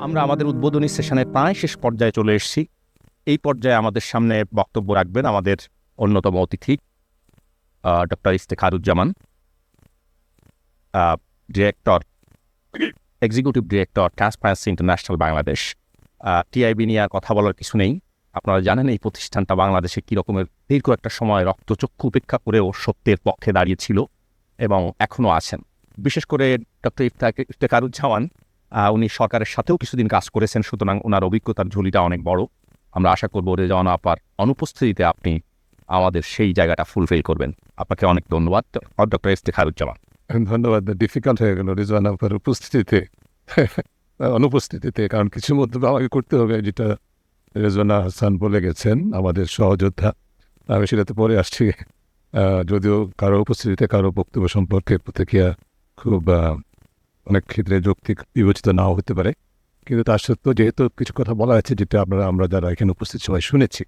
আমরা আমাদের উদ্বোধনী সেশনের প্রায় শেষ পর্যায়ে চলে এসেছি। এই পর্যায়ে আমাদের সামনে বক্তব্য রাখবেন আমাদের অন্যতম অতিথি doctor Iftekharuzzaman, director, executive director, transparency international Bangladesh. TIB নিয়ে আর কথা বলার কিছু নেই। আপনারা জানেন এই প্রতিষ্ঠানটা বাংলাদেশে কী রকমের দীর্ঘ একটা সময় রক্তচক্ষু উপেক্ষা করেও সত্যের পক্ষে দাঁড়িয়েছিল এবং এখনও আছেন। বিশেষ করে ডক্টর ইফতেখারুজ্জামান উনি সরকারের সাথেও কিছুদিন কাজ করেছেন, সুতরাং ওনার অভিজ্ঞতার ঝুলিটা অনেক বড়। আমরা আশা করবো রেজাওয়ান আপার অনুপস্থিতিতে আপনি আমাদের সেই জায়গাটা ফুলফিল করবেন। আপনাকে অনেক ধন্যবাদ ডক্টর ইফতেখারুজ্জামান। ধন্যবাদ। ডিফিকাল্ট হয়ে গেল রেজওয়ান আপার অনুপস্থিতিতে, কারণ কিছু মধ্যে আমাকে করতে হবে, যেটা রেজওয়ানা হাসান বলে গেছেন, আমাদের সহযোদ্ধা। আমি সেটাতে পরে আসছি। যদিও কারো উপস্থিতিতে কারো বক্তব্য সম্পর্কে প্রতিক্রিয়া খুব অনেক ক্ষেত্রে যৌক্তিক বিবেচিত নাও হতে পারে, কিন্তু তার সত্ত্বেও যেহেতু কিছু কথা বলা আছে যেটা আমরা যারা এখানে উপস্থিত সবাই শুনেছি,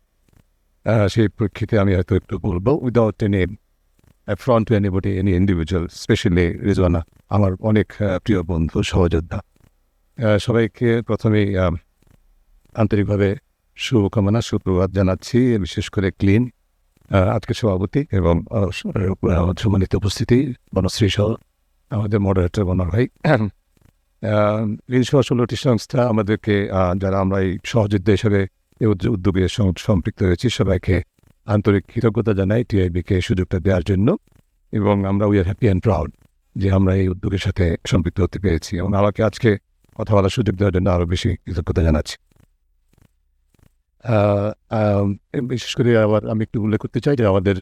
সেই প্রেক্ষিতে আমি হয়তো একটু বলবো without any front to anybody, any individual. Specially Rezwana আমার অনেক প্রিয় বন্ধু, সহযোদ্ধা। সবাইকে প্রথমেই আন্তরিকভাবে শুভকামনা, সুপ্রভাত জানাচ্ছি। বিশেষ করে ক্লিন আজকে সভাপতি এবং সম্মানিত উপস্থিতি বনশ্রী সহ আমাদের মডারেটর বনর ভাই। ক্লিন সহ 16টি সংস্থা আমাদেরকে, যারা আমরা এই সহযোদ্ধা হিসেবে এই উদ্যোগে সম্পৃক্ত হয়েছি, সবাইকে আন্তরিক কৃতজ্ঞতা জানাই টিআইবিকে সুযোগটা দেওয়ার জন্য। এবং আমরা we are happy and proud যে আমরা এই উদ্যোগের সাথে সম্পৃক্ত হতে পেরেছি, এবং আমাকে আজকে কথা বলার সুযোগ দেওয়ার জন্য আরও বেশি কৃতজ্ঞতা জানাচ্ছি। বিশেষ করে আবার আমি একটু উল্লেখ করতে চাই যে আমাদের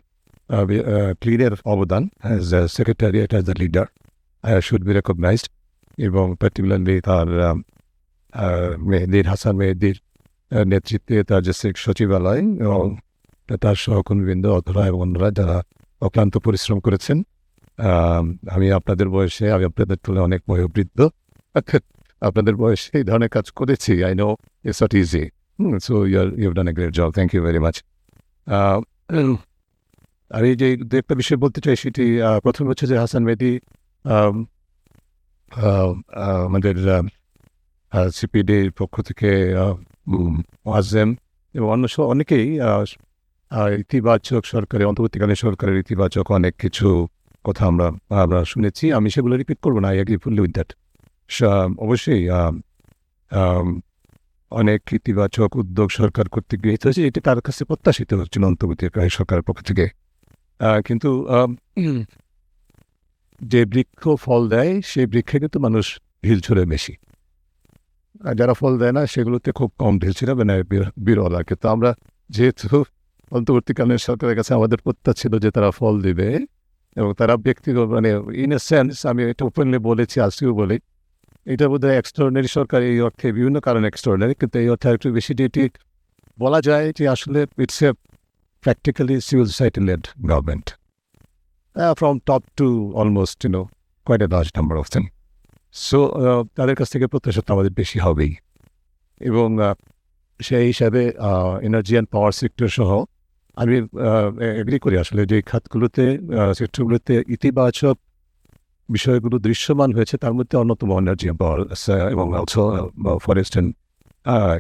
ক্লিনের অবদান as a secretariat, as a leader should be recognized, এবং পার্টিকুলারলি তার মেহেদির হাসান মেহেদির নেতৃত্বে তার যে সচিবালয় এবং তার সহকর্মীবৃন্দ, অধরা এবং অন্যরা যারা অক্লান্ত পরিশ্রম করেছেন। আমি আপনাদের বয়সে, আমি আপনাদের তুলনায় অনেক বয়োবৃদ্ধ, আপনাদের বয়সে এই ধরনের কাজ করেছি। I know it's not easy, so you've done a great job. Thank you very much. আর এই যে একটা বিষয় বলতে চাই, সেটি প্রথম হচ্ছে যে হাসান মেহেদী আমাদের সিপিডির পক্ষ থেকে মোয়াজ্জেম এবং অনেকেই ইতিবাচক সরকারের, অন্তর্বর্তীকালীন সরকারের ইতিবাচক অনেক কিছু কথা আমরা শুনেছি। আমি সেগুলো রিপিট করবো না, I agree fully with that. অবশ্যই অনেক ইতিবাচক উদ্যোগ সরকার কর্তৃক গৃহীত হয়েছে, এটি তার কাছে প্রত্যাশিত হচ্ছিল অন্তর্বর্তীকালীন সরকারের পক্ষ থেকে। কিন্তু যে বৃক্ষ ফল দেয় সেই বৃক্ষে কিন্তু মানুষ ঢিল ছড়ে বেশি, আর যারা ফল দেয় না সেগুলোতে খুব কম ঢিল ছিল, মানে বিরল আর কি। তো আমরা যেহেতু অন্তর্বর্তীকালীন সরকারের কাছে আমাদের প্রত্যাশা ছিল যে তারা ফল দিবে, এবং তারা ব্যক্তিগত, মানে ইন এ সেন্স, আমি এটা ওপেনলি বলেছি, আজকেও বলি, এটা বোধহয় এক্সট্রাঅর্ডিনারি সরকার এই অর্থে, বিভিন্ন কারণে এক্সট্রাঅর্ডিনারি, কিন্তু এই অর্থে একটু বেশি যেটি বলা যায় যে আসলে it's a practically civil society led government from top to almost quite a large number of them. So তাদের কাছ থেকে প্রত্যাশা আমাদের বেশি হবেই, এবং সেই হিসাবে এনার্জি অ্যান্ড পাওয়ার সেক্টর সহ আমি এগ্রি করি আসলে যে খাতগুলোতে, সেক্টরগুলোতে ইতিবাচক বিষয়গুলো দৃশ্যমান হয়েছে। তার মধ্যে অন্যতম এনার্জি অ্যান্ড পাওয়ার এবং also forest and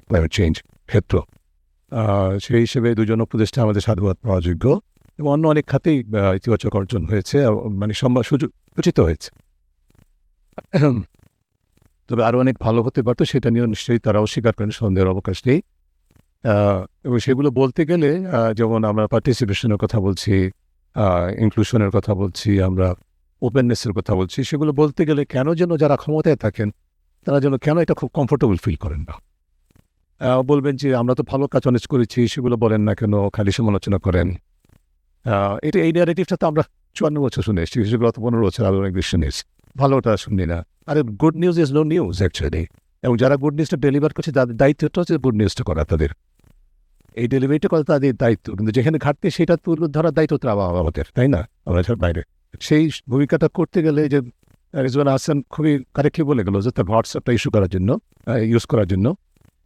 climate change ক্ষেত্র। সেই হিসেবে দুজন উপদেষ্টা আমাদের সাধুবাদ পাওয়া যোগ্য, এবং অন্য অনেক খাতেই ইতিবাচক অর্জন হয়েছে, মানে সুযোগ উচিত হয়েছে। তবে আরও অনেক ভালো হতে পারতো, সেটা নিয়ে নিশ্চয়ই তারাও স্বীকার করেন, সন্দেহের অবকাশ নেই। এবং সেগুলো বলতে গেলে যেমন আমরা পার্টিসিপেশনের কথা বলছি, ইনক্লুশনের কথা বলছি, আমরা ওপেননেসের কথা বলছি, সেগুলো বলতে গেলে কেন যেন যারা ক্ষমতায় থাকেন তারা যেন কেন এটা খুব কমফোর্টেবল ফিল করেন না। বলবেন যে আমরা তো ভালো কাজ অনেক করেছি, সেগুলো বলেন না কেন, খালি সমালোচনা করেন। এই ন্যারেটিভটা তো আমরা 54 বছর শুনে এসেছি, বিশেষ গত 15 বছর আরও অনেক বেশি শুনেছি, ভালোটা শুনি না। আরে good news is no news actually, এবং যারা গুড নিউজটা ডেলিভার করছে তাদের দায়িত্বটা হচ্ছে গুড নিউজটা করা, তাদের এই ডেলিভারিটা করা তাদের দায়িত্ব। কিন্তু যেখানে ঘাটতি সেটা তুলে ধরার দায়িত্ব তো আমাদের, তাই না? আমরা বাইরে সেই ভূমিকাটা করতে গেলে যে রেজওয়ানা হাসান খুবই কারেক্টলি বলে গেল যে তার হোয়াটসঅ্যাপটা ইউজ করার জন্য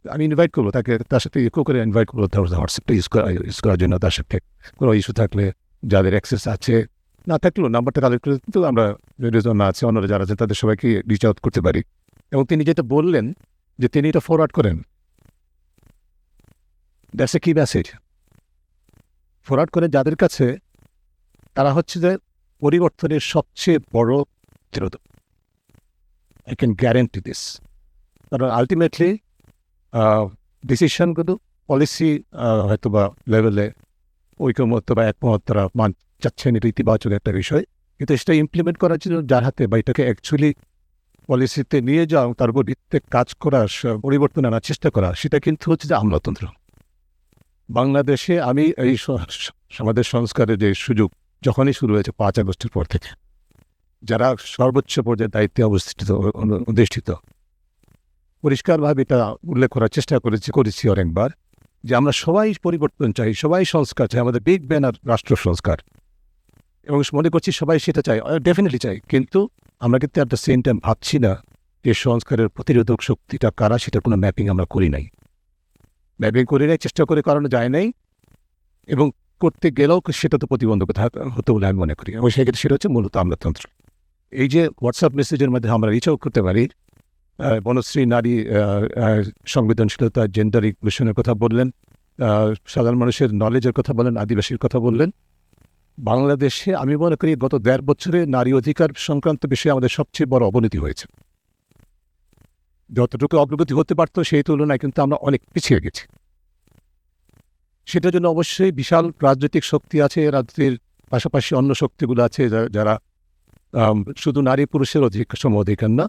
আমি ইনভাইট করবো তাকে, তার সাথে ইকো করে ইনভাইট করবো হোয়াটসঅ্যাপটা ইউজ করার জন্য। তার সাথে কোনো ইস্যু থাকলে, যাদের অ্যাক্সেস আছে, না থাকলেও নাম্বারটা কালেক্ট করে কিন্তু আমরা রেজওয়ানা আছে, অন্যরা যারা আছে তাদের সবাইকে রিচ আউট করতে পারি। এবং তিনি যেটা বললেন যে তিনি এটা ফরওয়ার্ড করেন। দ্যাটস এ কি মেসেজ ফরওয়ার্ড করেন যাদের কাছে, তারা হচ্ছে যে পরিবর্তনের সবচেয়ে বড় বিরোধী। I can guarantee this. কারণ আলটিমেটলি ডিসিশনগুলো পলিসি হয়তো বা লেভেলে ঐকমত্য বা একমত তারা চাচ্ছেন, এটা ইতিবাচক একটা বিষয়, কিন্তু সেটা ইমপ্লিমেন্ট করার জন্য যার হাতে বা এটাকে অ্যাকচুয়ালি পলিসিতে নিয়ে যাওয়া, তার উপর ভিত্তিতে কাজ করা, পরিবর্তন আনার চেষ্টা করা, সেটা কিন্তু হচ্ছে যে আমলাতন্ত্র। বাংলাদেশে আমি এই আমাদের সংস্কারের যে সুযোগ যখনই শুরু হয়েছে 5 আগস্টের পর থেকে, যারা সর্বোচ্চ পর্যায়ে দায়িত্বে অধিষ্ঠিত পরিষ্কারভাবে এটা উল্লেখ করার চেষ্টা করেছি অনেকবার, যে আমরা সবাই পরিবর্তন চাই, সবাই সংস্কার চাই, আমাদের বিগ ব্যানার রাষ্ট্র সংস্কার, এবং মনে করছি সবাই সেটা চাই, ডেফিনেটলি চাই। কিন্তু আমরা কিন্তু অ্যাট দ্য সেম টাইম ভাবছি না যে সংস্কারের প্রতিরোধক শক্তিটা কারা, সেটার কোনো ম্যাপিং আমরা করি নাই। ম্যাপিং করে নাই, চেষ্টা করে করানো যায় নাই, এবং করতে গেলেও সেটা তো প্রতিবন্ধকতা হতে বলে আমি মনে করি। এবং সেক্ষেত্রে সেটা হচ্ছে মূলত আমলাতন্ত্র। এই যে হোয়াটসঅ্যাপ মেসেজের মধ্যে আমরা রিচ আউট করতে পারি, বনশ্রী নারী সংবেদনশীলতা, জেন্ডার ইনক্লুশনের কথা বললেন, সাধারণ মানুষের নলেজের কথা বলেন, আদিবাসীর কথা বললেন। বাংলাদেশে আমি মনে করি গত 1.5 বছরে নারী অধিকার সংক্রান্ত বিষয়ে আমাদের সবচেয়ে বড় অবনতি হয়েছে। যতটুকু অগ্রগতি হতে পারতো সেই তুলনায় কিন্তু আমরা অনেক পিছিয়ে গেছি। সেটার জন্য অবশ্যই বিশাল রাজনৈতিক শক্তি আছে, রাজ্যের পাশাপাশি অন্য শক্তিগুলো আছে যারা শুধু নারী পুরুষের সম অধিকার না,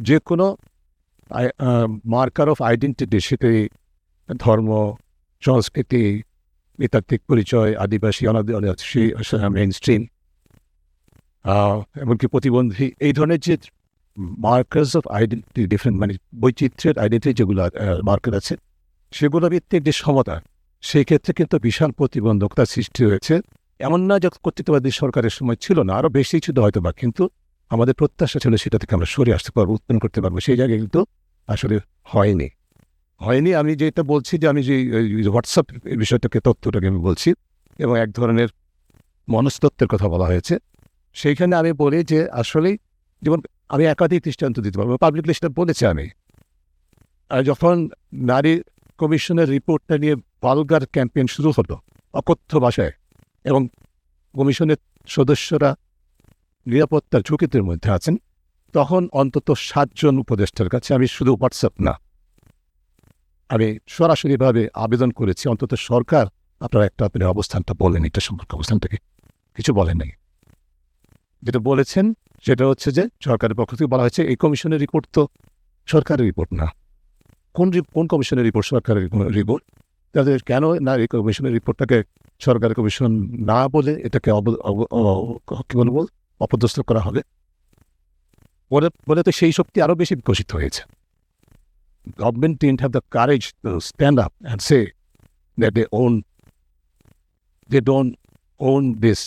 যে কোনো মার্কার অফ আইডেন্টিটি, সেটি ধর্ম, সংস্কৃতি, নৃতাত্ত্বিক পরিচয়, আদিবাসী, অনাদিবাসী, মেইন স্ট্রিম, এমনকি প্রতিবন্ধী, এই ধরনের যে মার্কার্স অফ আইডেন্টিটি, ডিফারেন্ট মানে বৈচিত্র্যের আইডেন্টিটি যেগুলো মার্কার আছে, সেগুলো ভিত্তিক যে সমতা, সেই ক্ষেত্রে কিন্তু বিশাল প্রতিবন্ধকতা সৃষ্টি হয়েছে। এমন না যে কর্তৃত্ববাদী সরকারের সময় ছিল না, আরও বেশি ছিল হয়তো বা, কিন্তু আমাদের প্রত্যাশা ছিল সেটা থেকে আমরা সরে আসতে পারবো, উত্তরণ করতে পারবো, সেই জায়গায় কিন্তু আসলে হয়নি। আমি যেটা বলছি, যে আমি যে হোয়াটসঅ্যাপ বিষয়টাকে, তথ্যটাকে আমি বলছি, এবং এক ধরনের মনস্তত্ত্বের কথা বলা হয়েছে, সেইখানে আমি বলি যে আসলে, যেমন আমি একাধিক দৃষ্টান্ত দিতে পারবো, পাবলিকলি সেটা বলেছি আমি, যখন নারী কমিশনের রিপোর্টটা নিয়ে ভালগার ক্যাম্পেইন শুরু হলো অকথ্য ভাষায়, এবং কমিশনের সদস্যরা নিরাপত্তার ঝুঁকিতে মধ্যে আছেন, তখন অন্তত 7 জন উপদেষ্টার কাছে আমি শুধু হোয়াটসঅ্যাপ না, আমি সরাসরিভাবে আবেদন করেছি, অন্তত সরকার আপনারা একটা আপনার অবস্থানটা বলেন, এটা সম্পর্কে অবস্থানটাকে কিছু বলেন নাই। যেটা বলেছেন সেটা হচ্ছে যে সরকারের পক্ষ থেকে বলা হয়েছে এই কমিশনের রিপোর্ট তো সরকারের রিপোর্ট না। কোন কমিশনের রিপোর্ট? সরকারের রিপোর্ট। তাদের কেন না এই কমিশনের রিপোর্টটাকে সরকারের কমিশন না বলে এটাকে কি বলবো, অপদস্থ করা হবে বলে তো সেই শক্তি আরও বেশি বিকশিত হয়েছে। Government didn't have the courage to stand up and say that they don't own this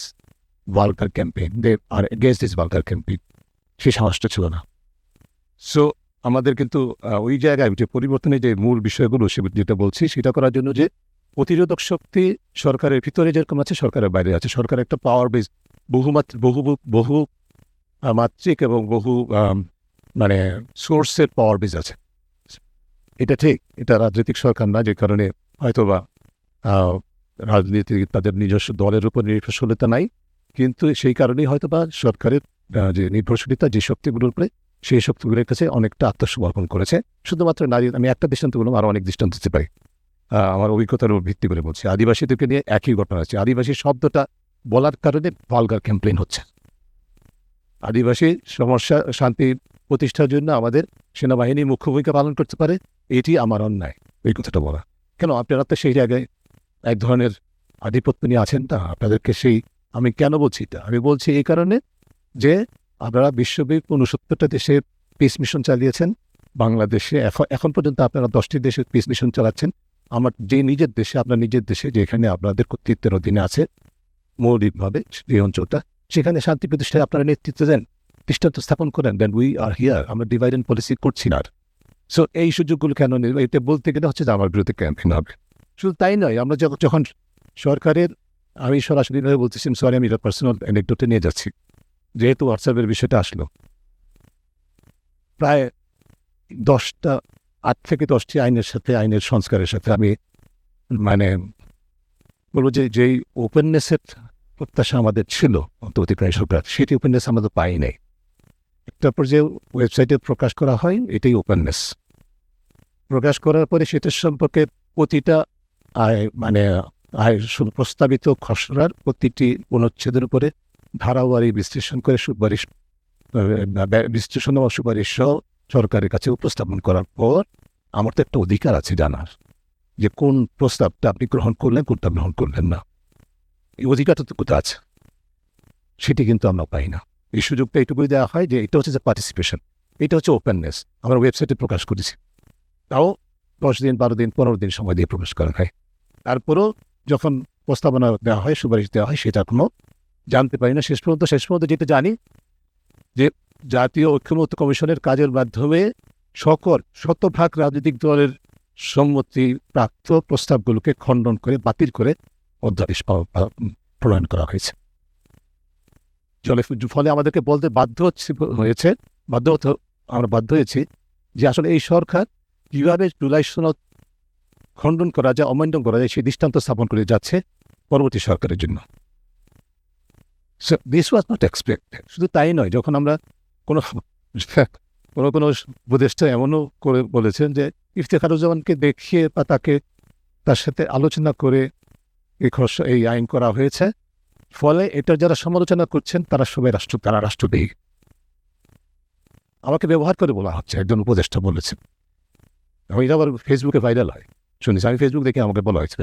vulgar campaign. They are against this vulgar campaign. সেই সাহসটা ছিল না। সো আমাদের কিন্তু ওই জায়গায় যে পরিবর্তনের যে মূল বিষয়গুলো যেটা বলছি, সেটা করার জন্য যে প্রতিরোধক শক্তি সরকারের ভিতরে যেরকম আছে, সরকারের বাইরে আছে। সরকারের একটা পাওয়ার বেস, বহু মাত্রিক এবং বহু মানে সোর্সের পাওয়ার বেস আছে। এটা ঠিক, এটা রাজনৈতিক সরকার না, যে কারণে হয়তোবা রাজনীতি তাদের নিজস্ব দলের উপর নির্ভরশীলতা নাই, কিন্তু সেই কারণেই হয়তোবা সরকারের যে নির্ভরশীলতা যে শক্তিগুলোর উপরে, সেই শক্তিগুলোর কাছে অনেকটা আত্মসমর্পণ করেছে। শুধুমাত্র নারী, আমি একটা দৃষ্টান্ত বললাম, আরও অনেক দৃষ্টান্ত দিতে পারি, আমার অভিজ্ঞতার উপর ভিত্তি করে বলছি। আদিবাসীদেরকে নিয়ে একই ঘটনা আছে। আদিবাসী শব্দটা বলার কারণে ভালগার ক্যাম্পেইন হচ্ছে। আদিবাসী সমস্যা শান্তি প্রতিষ্ঠার জন্য আমাদের সেনাবাহিনী মুখ্য ভূমিকা পালন করতে পারে, এটি আমার অন্যায় এই কথাটা বলা। কেন আপনারা তো সেই জায়গায় এক ধরনের আধিপত্য নিয়ে আছেন, তা আপনাদেরকে সেই, আমি কেন বলছি এটা? আমি বলছি এই কারণে যে আপনারা বিশ্বব্যাপী 69টা দেশে পিস মিশন চালিয়েছেন। বাংলাদেশে এখন পর্যন্ত আপনারা 10টি দেশে পিস মিশন চালাচ্ছেন। আমার যে নিজের দেশে, আপনার নিজের দেশে, যেখানে আপনাদের কর্তৃত্বের অধীনে আছে মৌলিকভাবে এই অঞ্চলটা, সেখানে শান্তি প্রতিষ্ঠায় আপনারা নেতৃত্ব দেন, দৃষ্টান্ত স্থাপন করেন। দেন উই আর হিয়ার, আমরা ডিভাইড অ্যান্ড পলিসি করছি না। সো এই সুযোগগুলো কেন নেই? এটা বলতে গেলে হচ্ছে যে আমার বিরুদ্ধে ক্যাম্পেইন হবে। শুধু তাই নয়, আমরা যখন সরকারের, আমি সরাসরিভাবে বলতেছি, সরি আমি এটা পার্সোনাল অ্যানেকডোটে নিয়ে যাচ্ছি, যেহেতু হোয়াটসঅ্যাপের বিষয়টা আসলো, প্রায় 10টা 8 থেকে 10টি আইনের সাথে, আইনের সংস্কারের সাথে আমি মানে বলবো যে যেই ওপেননেসের প্রত্যাশা আমাদের ছিল অন্তর্বর্তীকালীন সরকার, সেটি ওপেননেস আমরা পাই নাই। তারপর যে ওয়েবসাইটে প্রকাশ করা হয় এটাই ওপেননেস। প্রকাশ করার পরে সেটার সম্পর্কে প্রতিটা প্রস্তাবিত খসড়ার প্রতিটি অনুচ্ছেদের উপরে ধারাবাড়ি বিশ্লেষণ করে সুপারিশ বিশ্লেষণ ও সুপারিশ সহ সরকারের কাছে উপস্থাপন করার পর আমার তো একটা অধিকার আছে জানার যে কোন প্রস্তাবটা আপনি গ্রহণ করলেন, কোনটা গ্রহণ করলেন না। এই অধিকারটা তো কোথায় আছে, সেটি কিন্তু আমরা পাই না। এই সুযোগটা এইটুকুই দেওয়া হয় যে এটা হচ্ছে যে পার্টিসিপেশন, এটা হচ্ছে ওপেননেস। আমরা ওয়েবসাইটে প্রকাশ করেছি, তাও 10 দিন, 12 দিন, 15 দিন সময় দিয়ে প্রকাশ করা হয়। তারপরও যখন প্রস্তাবনা দেওয়া হয়, সুপারিশ দেওয়া হয়, সেটা এখনো জানতে পারি না। শেষ পর্যন্ত যেটা জানি যে জাতীয় ঐক্যমত্য কমিশনের কাজের মাধ্যমে শতভাগ রাজনৈতিক দলের সম্মতি প্রাপ্ত প্রস্তাবগুলোকে খণ্ডন করে, বাতিল করে অধ্যাদেশ প্রণয়ন করা হয়েছে। ফলে আমাদেরকে বলতে বাধ্য হয়েছি যে আসলে এই সরকার কীভাবে জুলাই সনদ খণ্ডন করা যায়, অমান্য করা যায়, সেই দৃষ্টান্ত স্থাপন করে যাচ্ছে পরবর্তী সরকারের জন্য। So this was not expected. শুধু তাই নয়, যখন আমরা কোনো উপদেষ্টা এমনও করে বলেছেন যে ইফতেখারুজ্জামানকে দেখিয়ে বা তার সাথে আলোচনা করে এই আইন করা হয়েছে, ফলে এটার যারা সমালোচনা করছেন তারা সবাই রাষ্ট্রদ্রোহী। আমাকে ব্যবহার করে বলা হচ্ছে, একজন উপদেষ্টা বলেছেন। এটা আবার ফেসবুকে ভাইরাল হয়, শুনেছি, আমি ফেসবুক দেখে আমাকে বলা হয়েছে।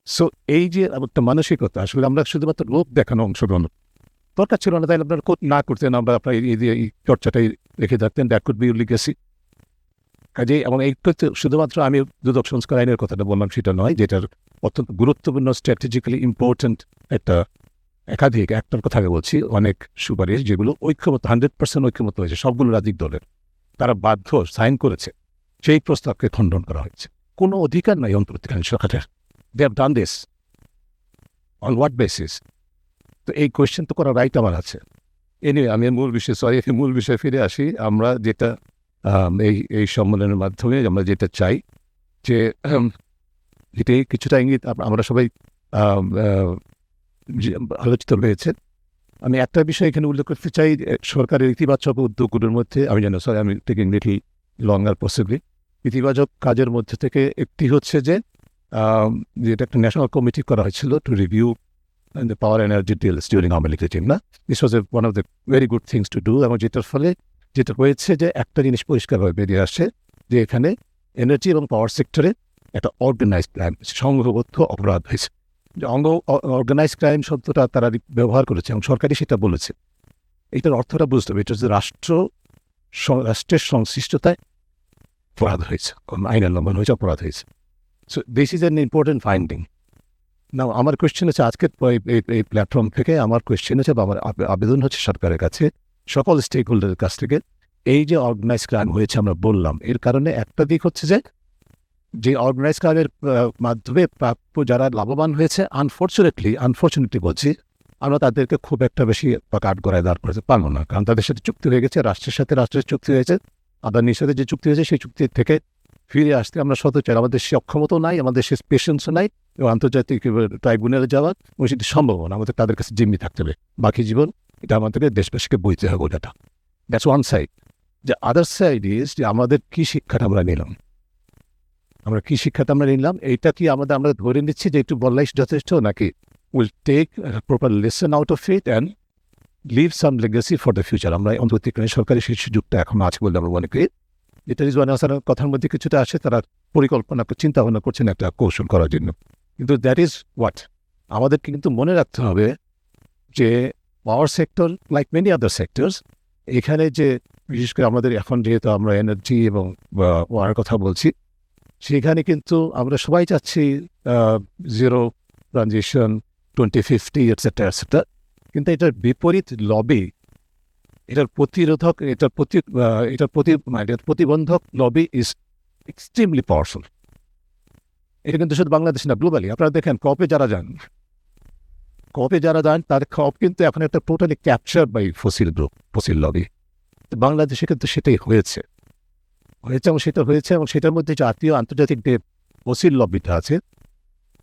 সো এই যে একটা মানসিকতা, আসলে আমরা শুধুমাত্র লোক দেখানো অংশগ্রহণ দরকার ছিল না, তাই আপনারা না করতেন, আমরা আপনার এই চর্চাটাই রেখে থাকতেন। That could be your legacy. কাজেই এবং এইটা শুধুমাত্র আমি দুদক সংস্কার আইনের কথাটা বললাম সেটা নয়, যেটার অত্যন্ত গুরুত্বপূর্ণ, স্ট্র্যাটেজিক্যালি ইম্পর্ট্যান্ট একটার কথা আমি বলছি, অনেক সুপারিশ যেগুলো 100% ঐক্যমত হয়েছে সবগুলো রাজনৈতিক দলের, তারা বাধ্য সাইন করেছে, সেই প্রস্তাবকে খণ্ডন করা হয়েছে। কোনো অধিকার নাই অন্তর্বর্তীকালীন সরকারের। They have done this on what basis? তো এই কোয়েশ্চেন তো করার রাইট আমার আছে। এনিওয়ে, আমি মূল বিষয়ে ফিরে আসি। আমরা যেটা এই সম্মেলনের মাধ্যমে আমরা যেটা চাই যে এটাই কিছুটা ইঙ্গিত আমরা সবাই আলোচিত হয়েছে। আমি একটা বিষয় এখানে উল্লেখ করতে চাই, সরকারের ইতিবাচক উদ্যোগগুলোর মধ্যে আমি জানি, আমি টেকিং লিটল লঙ্গার পসিবলি, ইতিবাচক কাজের মধ্যে থেকে একটি হচ্ছে যে যেটা একটা ন্যাশনাল কমিটি করা হয়েছিল to review the power energy deals during Awami লীগের টিম, না? This was one of the very good things to do. এবং যেটার ফলে যেটা হয়েছে যে একটা জিনিস পরিষ্কারভাবে বেরিয়ে আসে যে এখানে এনার্জি এবং পাওয়ার সেক্টরে একটা অর্গানাইজড ক্রাইম, সংঘবদ্ধ অপরাধ হয়েছে। যে অর্গানাইজড ক্রাইম শব্দটা তারা ব্যবহার করেছে এবং সরকারই সেটা বলেছে। এটার অর্থটা বুঝতে হবে, এটা হচ্ছে রাষ্ট্রের সংশ্লিষ্টতায় অপরাধ হয়েছে, আইনের লঙ্ঘন হয়েছে, অপরাধ হয়েছে। So this is an important finding. না, আমার কোয়েশ্চেন হচ্ছে আজকের এই প্ল্যাটফর্ম থেকে আমার কোয়েশ্চেন হচ্ছে বা আমার আবেদন হচ্ছে সরকারের কাছে, সকল স্টেক হোল্ডারের কাছ থেকে, এই যে অর্গানাইজ ক্রাইম হয়েছে আমরা বললাম, এর কারণে একটা দিক হচ্ছে যে অর্গানাইজ ক্রাইমের মাধ্যমে প্রাপ্য যারা লাভবান হয়েছে, আনফর্চুনেটলি বলছি, আমরা তাদেরকে খুব একটা বেশি কাঠ গড়ায় দাঁড় করতে পারবো না, কারণ তাদের সাথে চুক্তি হয়ে গেছে, রাষ্ট্রের সাথে রাষ্ট্রের চুক্তি হয়েছে, আদানির সাথে যে চুক্তি হয়েছে সেই চুক্তি থেকে ফিরে আসতে আমরা চাই। আমাদের সক্ষমতাও নাই, আমাদের সে পেশেন্সও নাই, এবং আন্তর্জাতিক ট্রাইব্যুনালে যাওয়ার এবং সেটি সম্ভব না। আমাদের তাদের কাছে জিম্মি থাকতে হবে বাকি জীবন, এটা আমাদেরকে দেশবাসীকে বইতে হবে। ওটা দ্যাটস ওয়ান সাইড। যে আদার সাইড ইজ যে আমাদের কী শিক্ষাটা আমরা নিলাম, এইটা কি আমরা ধরে নিচ্ছি যে একটু বললাই যথেষ্ট, নাকি will take proper lesson out of it and leave some legacy for the future? আমরা অন্তর্বর্তীকালীন সরকারি সেই সুযোগটা এখন আছে বলে আমরা মনে করি। এটা কথার মধ্যে কিছুটা আসে, তারা পরিকল্পনা চিন্তা ভাবনা করছেন একটা কৌশল করার জন্য। কিন্তু দ্যাট ইজ হোয়াট আমাদেরকে কিন্তু মনে রাখতে হবে যে power sector, like many other sectors, এখানে যে বিশেষ করে আমাদের এখন যেহেতু আমরা এনার্জি এবং ওয়ার কথা বলছি, সেখানে কিন্তু আমরা সবাই চাচ্ছি জিরো ট্রানজিশন, 2050 এটসেট্রা এটসেট্রা। কিন্তু এটার বিপরীত লবি, এটার প্রতিবন্ধক লবি ইজ এক্সট্রিমলি পাওয়ারফুল। এটা কিন্তু শুধু বাংলাদেশ না, গ্লোবালি। আপনারা দেখেন কপে যারা যান তার কপ কিন্তু এখন একটা totally capture by fossil lobby. বাংলাদেশে কিন্তু সেটাই হয়েছে। হয়েছে এবং সেটা হয়েছে এবং সেটার মধ্যে জাতীয় আন্তর্জাতিক যে ফসিল লবিটা আছে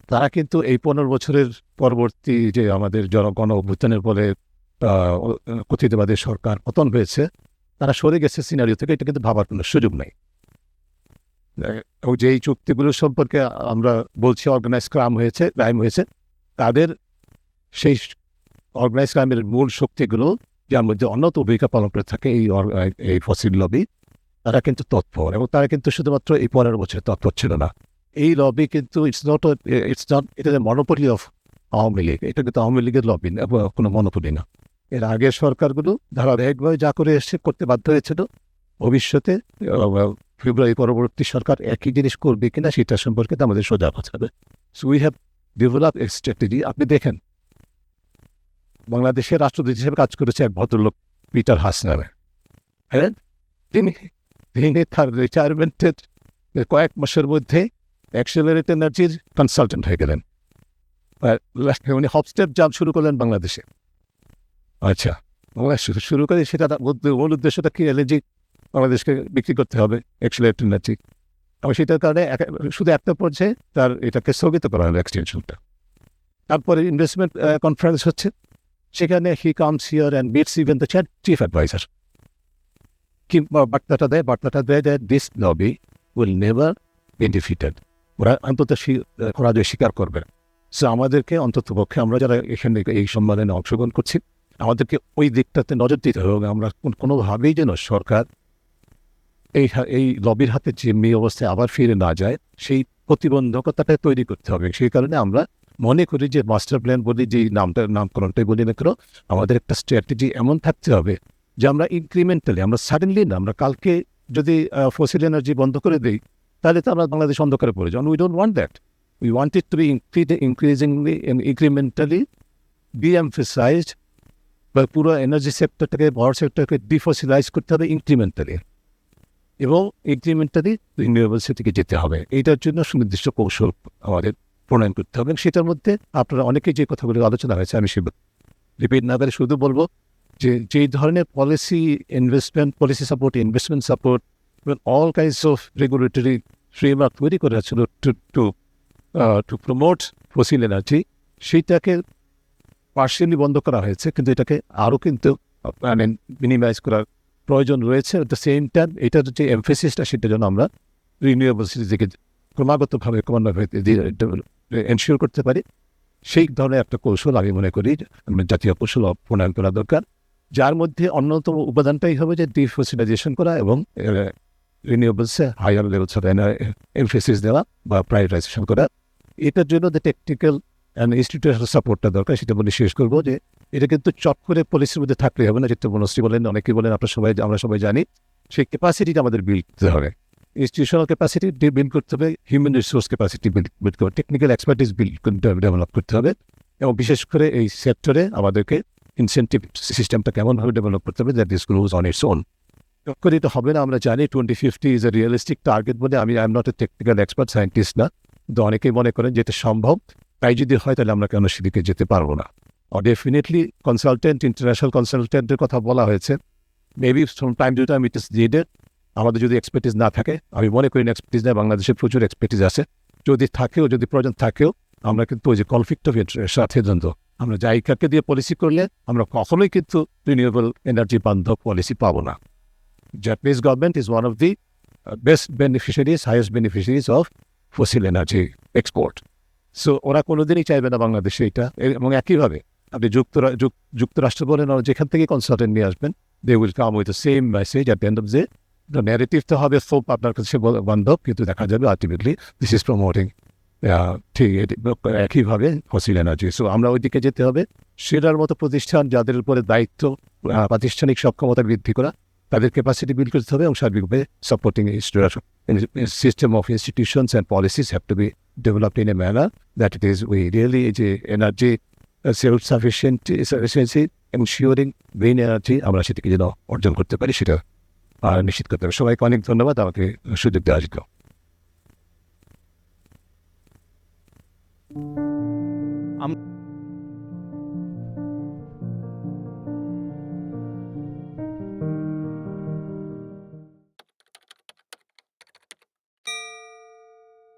তারা কিন্তু এই 15 বছরের পরবর্তী যে আমাদের জনগণ অভ্যুত্থানের ফলে কথিতবাদী সরকার পতন হয়েছে, তারা সরে গেছে সিনারিও থেকে, এটা কিন্তু ভাবার কোনো সুযোগ নেই। এবং যেই চুক্তিগুলো সম্পর্কে আমরা বলছি অর্গানাইজ ক্রাইম হয়েছে, তাদের সেই অর্গানাইজ ক্রাইমের মূল শক্তিগুলো যার মধ্যে অন্যতম ভূমিকা পালন করে থাকে এই ফসিল লবি, তারা কিন্তু তৎপর এবং তারা কিন্তু শুধুমাত্র এই 15 বছর তৎপর ছিল না। এই লবি কিন্তু ইটস নট এটা মনোপলি অফ আওয়ামী লীগ, এটা কিন্তু আওয়ামী লীগের লবি না, কোনো মনোপলি না। এর আগের সরকারগুলো ধারাবাহিকভাবে যা করে এসে করতে বাধ্য হয়েছিল, ভবিষ্যতে ফেব্রুয়ারি পরবর্তী সরকার একই জিনিস করবে কিনা সেটা সম্পর্কে তো আমাদের সোজা কথা হবে। So we have develop a strategy. আপনি দেখেন বাংলাদেশের রাষ্ট্রদূত হিসেবে কাজ করেছে এক ভদ্রলোক পিটার হাস নামে, হ্যাঁ, তিনি তার রিটায়ারমেন্টের কয়েক মাসের মধ্যে অ্যাক্সেলারেট এনার্জির কনসালটেন্ট হয়ে গেলেন। উনি হপস্টেপ জাম্প শুরু করলেন বাংলাদেশে। আচ্ছা, শুরু করে সেটা মূল উদ্দেশ্যটা কি, এলএনজি বাংলাদেশকে বিক্রি করতে হবে অ্যাক্সেলারেট এনার্জি, এবং সেটার কারণে শুধু একটা পর্যায়ে তার এটাকে স্থগিত করা হলো এক্সটেনশনটা। তারপরে ইনভেস্টমেন্ট কনফারেন্স হচ্ছে, সেখানে he comes here and meets even the chief adviser. বার্তাটা দেয় যে this lobby will never be defeated, ওরা অন্তত পরাজয় স্বীকার করবে। সো আমাদেরকে অন্তত পক্ষে আমরা যারা এখানে এই সম্মেলনে অংশগ্রহণ করছি, আমাদেরকে ওই দিকটাতে নজর দিতে হবে। আমরা কোনোভাবেই যেন সরকার এই লবির হাতে যে অবস্থায় আবার ফিরে না যায়, সেই প্রতিবন্ধকতাটা তৈরি করতে হবে। সেই কারণে আমরা মনে করি যে মাস্টার প্ল্যান বলি, যে নামকরণটাই বলি না কেন, আমাদের একটা স্ট্র্যাটেজি এমন থাকতে হবে যে আমরা ইনক্রিমেন্টালি, আমরা সাডেনলি না, আমরা কালকে যদি ফসিল এনার্জি বন্ধ করে দিই তাহলে তো আমরা বাংলাদেশ অন্ধকারে পড়ে যাই। We don't want that. We want it to be increasingly incrementally be emphasized, বা পুরো এনার্জি সেক্টরটাকে, পাওয়ার সেক্টরকে ডিফসিলাইজ করতে হবে ইনক্রিমেন্টালি, এবং ইনক্রিমেন্টালি রিনিউয়েবল থেকে যেতে হবে। এইটার জন্য সুনির্দিষ্ট কৌশল আমাদের প্রণয়ন করতে হবে। সেটার মধ্যে আপনারা অনেকেই যে কথাগুলো আলোচনা হয়েছে, আমি সে রিপিট না করে শুধু বলবো যে যেই ধরনের policy support, investment support, all kinds of regulatory framework তৈরি করা ছিল টু প্রমোট ফসিল এনার্জি, সেইটাকে পার্শিয়ালি বন্ধ করা হয়েছে, কিন্তু এটাকে আরও কিন্তু মানে মিনিমাইজ করার প্রয়োজন রয়েছে। এট দ্য সেম টাইম এটার যে এমফেসিসটা, সেটা যেন আমরা রিনিউয়েবলস দিকে ক্রমাগতভাবে এনশিওর করতে পারি, সেই ধরনের একটা কৌশল আমি মনে করি জাতীয় কৌশল প্রণয়ন করা দরকার, যার মধ্যে অন্যতম উপাদানটাই হবে যে ডিফসিলাইজেশন করা এবং রিনিউয়েবলসে হায়ার লেভেলস অফ এমফেসিস দেওয়া বা প্রাইভেটাইজেশন করা। এটার জন্য যে টেকনিক্যাল অ্যান্ড ইনস্টিটিউশনাল সাপোর্টটা দরকার, সেটা বলে শেষ করবো যে এটা কিন্তু চট করে পলিসির মধ্যে থাকলে হবে না, যেটা বনশ্রী বলেন, অনেকেই বলেন, আমরা সবাই জানি, সেই ক্যাপাসিটিটা আমাদের বিল্ড করতে হবে। ইনস্টিটিউশনাল ক্যাপাসিটি বিল্ড করতে হবে, হিউম্যান রিসোর্স ক্যাপাসিটি বিল্ড করতে হবে, টেকনিক্যাল এক্সপার্টিস ডেভেলপ করতে হবে, এবং বিশেষ করে এই সেক্টরে আমাদেরকে ইনসেন্টিভ সিস্টেমটা কেমনভাবে ডেভেলপ করতে হবে, that this grows on its own. করে এটা হবে না, আমরা জানি 2050 ইজ এ রিয়েলিস্টিক টার্গেট বলে। I am not a technical expert, scientist না, কিন্তু অনেকেই মনে করেন যে এটা সম্ভব। তাই যদি হয় তাহলে আমরা কেন সেদিকে যেতে পারবো না। ডেফিনেটলি ইন্টারন্যাশনাল কনসালটেন্টের কথা বলা হয়েছে, maybe from time to time it is needed. আমাদের যদি এক্সপার্টিস না থাকে, আমি মনে করি না এক্সপার্টিস নেই, বাংলাদেশে প্রচুর এক্সপার্টিস আছে, যদি প্রয়োজন থাকেও আমরা কিন্তু ওই যে কনফ্লিক্ট অফ ইন্টারেস্ট সাথে দ্বন্দ্ব, আমরা জায়গাকে দিয়ে পলিসি করলে আমরা কখনোই কিন্তু রিনিউয়েবল এনার্জি বান্ধব পলিসি পাবো না। Japanese government is one of the best beneficiaries, highest beneficiaries of fossil energy export. So ওরা কোনোদিনই চাইবে না বাংলাদেশে এটা। এবং একইভাবে আপনি যুক্তরাষ্ট্র বলেন, যেখান থেকে কনসালটেন্ট নিয়ে আসবেন, they will come with the same message at the end of the narrative তো হবে সব আপনার কাছে বান্ধব, কিন্তু দেখা যাবে আলটিমেটলি দিস ইজ প্রমোটিং ঠিক একইভাবে ফসিল এনার্জি। সো আমরা ওই দিকে যেতে হবে। সেটার মতো প্রতিষ্ঠান যাদের উপরে দায়িত্ব প্রাতিষ্ঠানিক সক্ষমতা বৃদ্ধি করা, তাদের ক্যাপাসিটি বিল্ড করতে হবে, এবং সার্বিকভাবে supporting system of institutions and policies have to be developed in a manner that it is we really energy self-sufficiency, ensuring green energy আমরা সেটাকে যেন অর্জন করতে পারি, সেটা নিশ্চিত করতে হবে। সবাইকে অনেক ধন্যবাদ আমাকে সুযোগ দেওয়ার জন্য।